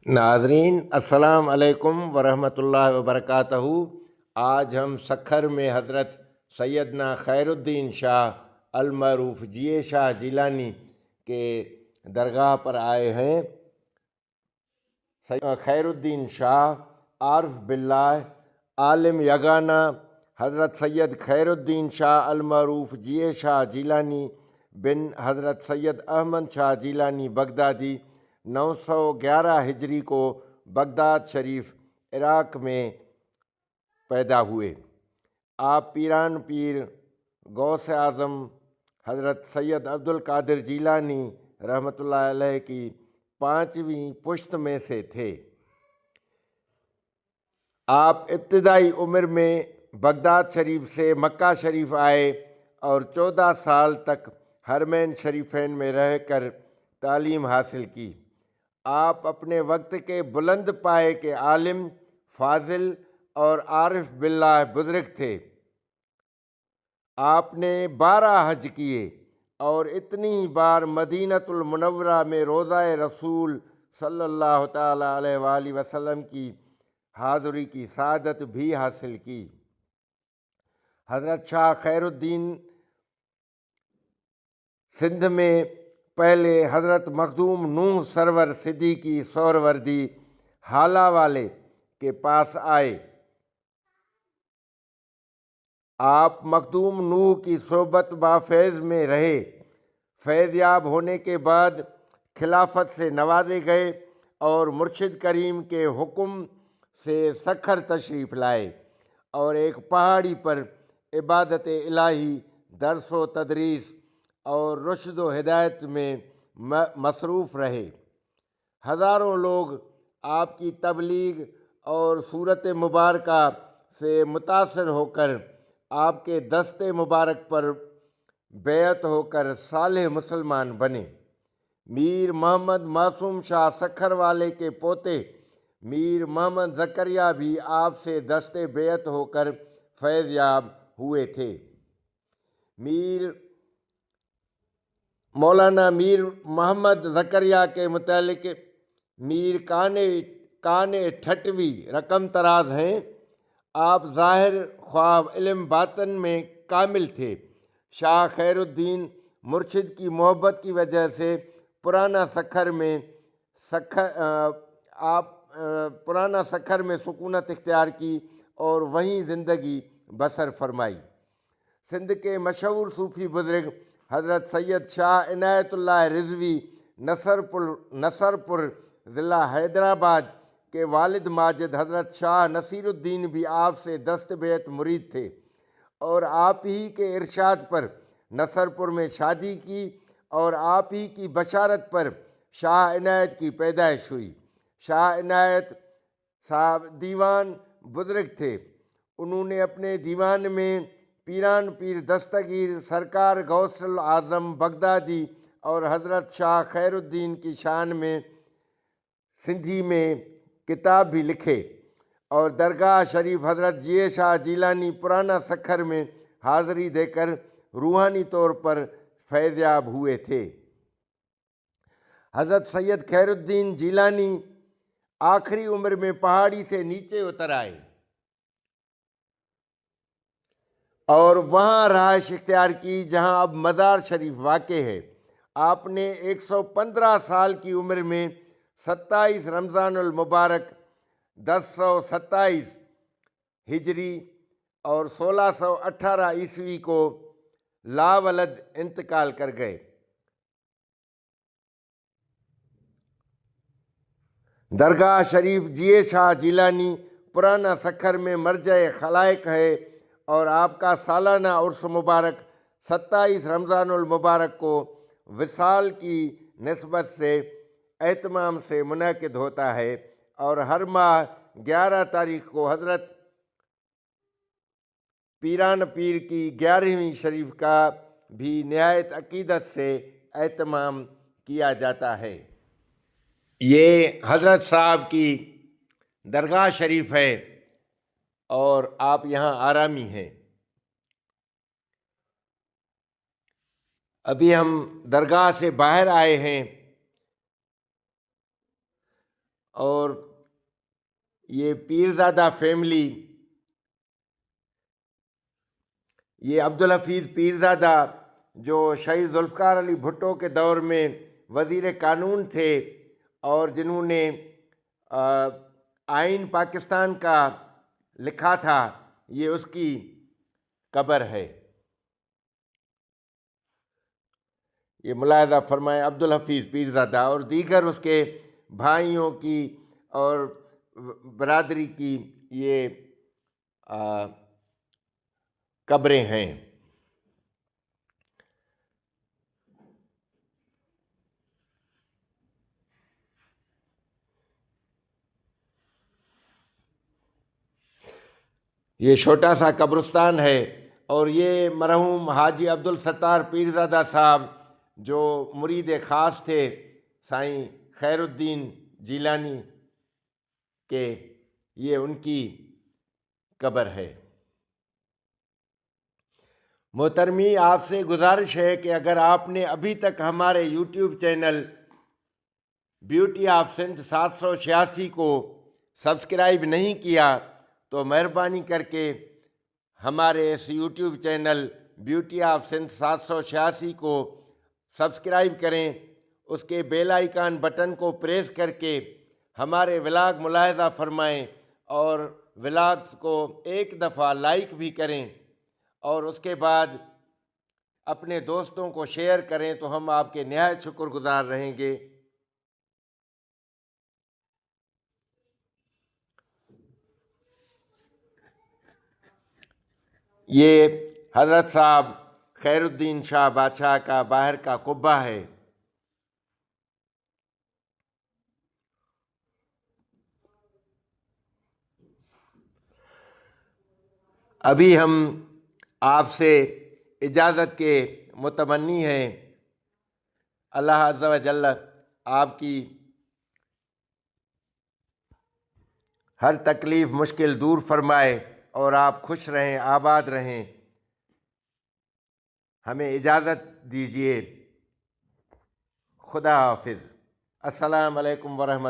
ناظرین السلام علیکم ورحمۃ اللہ وبرکاتہ۔ آج ہم سکھر میں حضرت سیدنا خیر الدین شاہ المعروف جیے شاہ جیلانی کے درگاہ پر آئے ہیں۔ خیر الدین شاہ عارف باللہ عالم یگانہ حضرت سید خیر الدین شاہ المعروف جیے شاہ جیلانی بن حضرت سید احمد شاہ جیلانی بغدادی 911 ہجری کو بغداد شریف عراق میں پیدا ہوئے۔ آپ پیران پیر غوث اعظم حضرت سید عبد القادر جیلانی رحمۃ اللہ علیہ کی 5ویں پشت میں سے تھے۔ آپ ابتدائی عمر میں بغداد شریف سے مکہ شریف آئے اور 14 سال تک حرمین شریفین میں رہ کر تعلیم حاصل کی۔ آپ اپنے وقت کے بلند پائے کے عالم، فاضل اور عارف باللہ بزرگ تھے۔ آپ نے 12 حج کیے اور اتنی بار مدینۃ المنورہ میں روضہ رسول صلی اللہ تعالیٰ علیہ وآلہ وسلم کی حاضری کی سعادت بھی حاصل کی۔ حضرت شاہ خیر الدین سندھ میں پہلے حضرت مخدوم نوح سرور صدیقی سہروردی حالہ والے کے پاس آئے۔ آپ مخدوم نوح کی صحبت با فیض میں رہے۔ فیض یاب ہونے کے بعد خلافت سے نوازے گئے اور مرشد کریم کے حکم سے سکھر تشریف لائے اور ایک پہاڑی پر عبادت الہی، درس و تدریس اور رشد و ہدایت میں مصروف رہے۔ ہزاروں لوگ آپ کی تبلیغ اور صورت مبارکہ سے متاثر ہو کر آپ کے دست مبارک پر بیعت ہو کر صالح مسلمان بنے۔ میر محمد معصوم شاہ سکھر والے کے پوتے میر محمد زکریا بھی آپ سے دست بیعت ہو کر فیض یاب ہوئے تھے۔ مولانا میر محمد زکریا کے متعلق میر کان ٹھٹوی رقم طراز ہیں۔ آپ ظاہر خواب علم باطن میں کامل تھے۔ شاہ خیر الدین مرشد کی محبت کی وجہ سے پرانا سکھر میں سکونت اختیار کی اور وہیں زندگی بسر فرمائی۔ سندھ کے مشہور صوفی بزرگ حضرت سید شاہ عنایت اللہ رضوی نصر پور ضلع حیدرآباد کے والد ماجد حضرت شاہ نصیر الدین بھی آپ سے دست بیعت مرید تھے اور آپ ہی کے ارشاد پر نصر پور میں شادی کی اور آپ ہی کی بشارت پر شاہ عنایت کی پیدائش ہوئی۔ شاہ عنایت صاحب دیوان بزرگ تھے۔ انہوں نے اپنے دیوان میں پیران پیر دستگیر سرکار غوث اعظم بغدادی اور حضرت شاہ خیر الدین کی شان میں سندھی میں کتاب بھی لکھے اور درگاہ شریف حضرت جیے شاہ جیلانی پرانا سکھر میں حاضری دے کر روحانی طور پر فیض یاب ہوئے تھے۔ حضرت سید خیر الدین جیلانی آخری عمر میں پہاڑی سے نیچے اتر آئے اور وہاں رہائش اختیار کی جہاں اب مزار شریف واقع ہے۔ آپ نے 115 سال کی عمر میں 27 رمضان المبارک 1027 ہجری اور 1618 عیسوی کو لا ولد انتقال کر گئے۔ درگاہ شریف جیے شاہ جیلانی پرانا سکھر میں مرجع خلائق ہے اور آپ کا سالانہ عرس مبارک 27 رمضان المبارک کو وصال کی نسبت سے اہتمام سے منعقد ہوتا ہے اور ہر ماہ 11 تاریخ کو حضرت پیران پیر کی 11ویں شریف کا بھی نہایت عقیدت سے اہتمام کیا جاتا ہے۔ یہ حضرت صاحب کی درگاہ شریف ہے اور آپ یہاں آرامی ہیں۔ ابھی ہم درگاہ سے باہر آئے ہیں اور یہ پیرزادہ فیملی، یہ عبدالحفیظ پیرزادہ جو شہید ذوالفقار علی بھٹو کے دور میں وزیر قانون تھے اور جنہوں نے آئین پاکستان کا لکھا تھا، یہ اس کی قبر ہے۔ یہ ملاحظہ فرمائیں، عبدالحفیظ پیرزادہ اور دیگر اس کے بھائیوں کی اور برادری کی یہ قبریں ہیں۔ یہ چھوٹا سا قبرستان ہے، اور یہ مرحوم حاجی عبدالستار پیرزادہ صاحب جو مرید خاص تھے سائیں خیر الدین جیلانی کے، یہ ان کی قبر ہے۔ محترمی، آپ سے گزارش ہے کہ اگر آپ نے ابھی تک ہمارے YouTube channel beauty of Sindh 786 کو سبسکرائب نہیں کیا تو مہربانی کر کے ہمارے اس YouTube channel beauty of Sindh 786 کو سبسکرائب کریں، اس کے بیل آئیکن بٹن کو پریس کر کے ہمارے ولاگ ملاحظہ فرمائیں، اور ولاگز کو ایک دفعہ لائک بھی کریں، اور اس کے بعد اپنے دوستوں کو شیئر کریں تو ہم آپ کے نہایت شکر گزار رہیں گے۔ یہ حضرت صاحب خیر الدین شاہ بادشاہ کا باہر کا قبہ ہے۔ ابھی ہم آپ سے اجازت کے متمنی ہیں، اللہ عز و جل آپ کی ہر تکلیف مشکل دور فرمائے اور آپ خوش رہیں، آباد رہیں۔ ہمیں اجازت دیجیے، خدا حافظ، السلام علیکم ورحمۃ